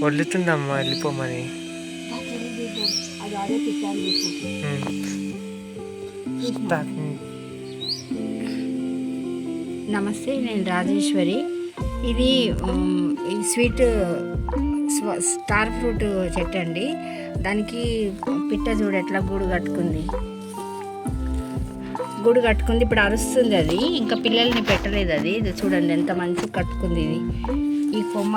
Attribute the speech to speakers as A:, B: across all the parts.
A: వదులుతుందమ్మా వెళ్ళిపోమని.
B: నమస్తే, నేను రాజేశ్వరి. ఇది స్వీట్ స్టార్ ఫ్రూట్ చెట్టు అండి. దానికి పిట్ట చూడు ఎట్లా గూడు కట్టుకుంది. ఇప్పుడు అరుస్తుంది. అది ఇంకా పిల్లల్ని పెట్టలేదు. అది ఇది చూడండి ఎంత మంచిగా కట్టుకుంది. ఇది ఈ కొమ్మ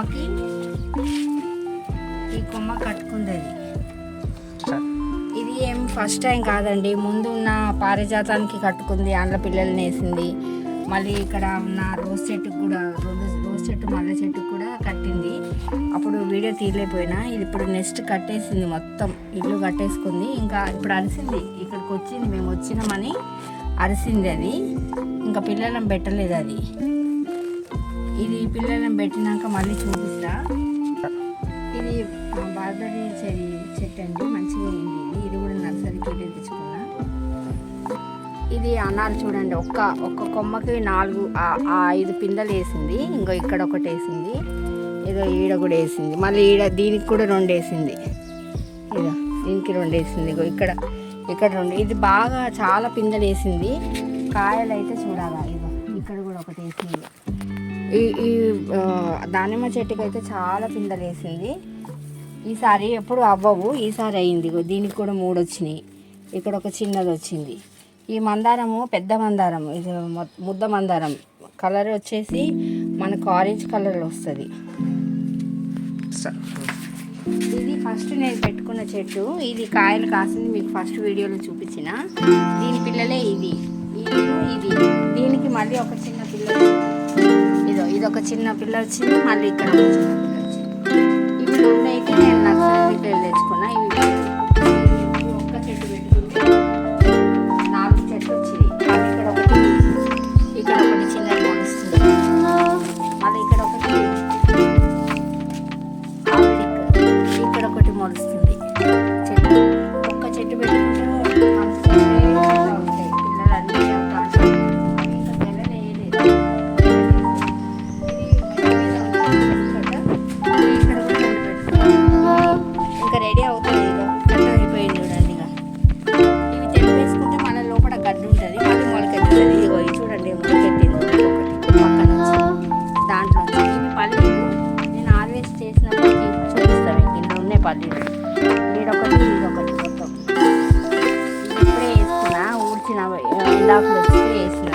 B: కట్టుకుంది. అది ఇది ఏం ఫస్ట్ టైం కాదండి. ముందు ఉన్న పారిజాతానికి కట్టుకుంది, అందులో పిల్లల్ని వేసింది. మళ్ళీ ఇక్కడ ఉన్న రోజ్ చెట్టుకు కూడా రోజ్ చెట్టు మల్లె చెట్టుకు కూడా కట్టింది. అప్పుడు వీడియో తీయలేకపోయినా ఇది ఇప్పుడు నెక్స్ట్ కట్టేసింది, మొత్తం ఇల్లు కట్టేసుకుంది. ఇంకా ఇప్పుడు అరిసింది, ఇక్కడికి వచ్చింది, మేము వచ్చినామని అరిసింది. అది ఇంకా పిల్లలను పెట్టలేదు. అది ఇది పిల్లలను పెట్టినాక మళ్ళీ చూపిస్తా. ఇది బార్బరీ చెట్టు అండి, మంచిగా అయింది. ఇది కూడా నర్సరీకి తెచ్చుకున్నా. ఇది అనారు చూడండి, ఒక్క కొమ్మకి 5 పిందెలు వేసింది. ఇంకో ఇక్కడ ఒకటి వేసింది, ఏదో ఈడ కూడా వేసింది. మళ్ళీ దీనికి కూడా 2 వేసింది. ఇదో దీనికి 2 వేసింది. ఇగో ఇక్కడ 2. ఇది బాగా చాలా పిందెలు వేసింది. కాయలు అయితే చూడాలా, ఇదో ఇక్కడ కూడా ఒకటి వేసింది. ఈ దానిమ్మ చెట్టుకి అయితే చాలా పిందెలు వేసింది. ఈసారి ఎప్పుడు అవ్వవు, ఈసారి అయింది. దీనికి కూడా 3 వచ్చినాయి. ఇక్కడ ఒక చిన్నది వచ్చింది. ఈ మందారము పెద్ద మందారం, ఇది ముద్ద మందారం. కలర్ వచ్చేసి మనకు ఆరెంజ్ కలర్లో వస్తుంది. ఇది ఫస్ట్ నేను పెట్టుకున్న చెట్టు. ఇది కాయలు కాసింది, మీకు ఫస్ట్ వీడియోలో చూపించిన. దీని పిల్లలే ఇది. దీనికి మళ్ళీ ఒక చిన్న పిల్ల, ఇదొక చిన్న పిల్ల వచ్చింది. మళ్ళీ ఇక్కడ ఒక చిన్న పిల్ల వచ్చింది. ఇవి 2 అయితే నేను నర్సరీ తెచ్చుకున్నా. ఇవి ఒక్క చెట్టు పెట్టుకుంటే 4 చెట్లు వచ్చింది. ఇక్కడ ఒకటి చిన్నది మొలుస్తుంది. మళ్ళీ ఇక్కడ ఒకటి మొలుస్తుంది. చెట్టు ఒక్క చెట్టు పెట్టుకుంటే ఉంటాయి. పిల్లలు అన్నీ చదువుతా ఇంకా పిల్లలు వేయలేదు. ఇక్కడ కూడా పెట్టుకుంటాం. ఇంకా రెడీ అవుతుంది. కట్ట అయిపోయింది చూడండి. ఇవి తెంపి వేసుకుంటే మన లోపల గడ్డి ఉంటుంది, మళ్ళీ మొలకెత్తుతుంది. ఇవి చూడండి మొలకెత్తింది ఒకటి పక్కన నుంచి. దాంట్లో ఇవి పల్లీలు నేను హార్వెస్ట్ చేసినప్పుడు చూపిస్తాను. ఇందులో ఉన్నాయి పల్లీలు. ఇదొకటి మొత్తం ఇప్పుడే వేసుకున్నా, ఊడ్చిన ఎండాకులు వస్తే వేసిన.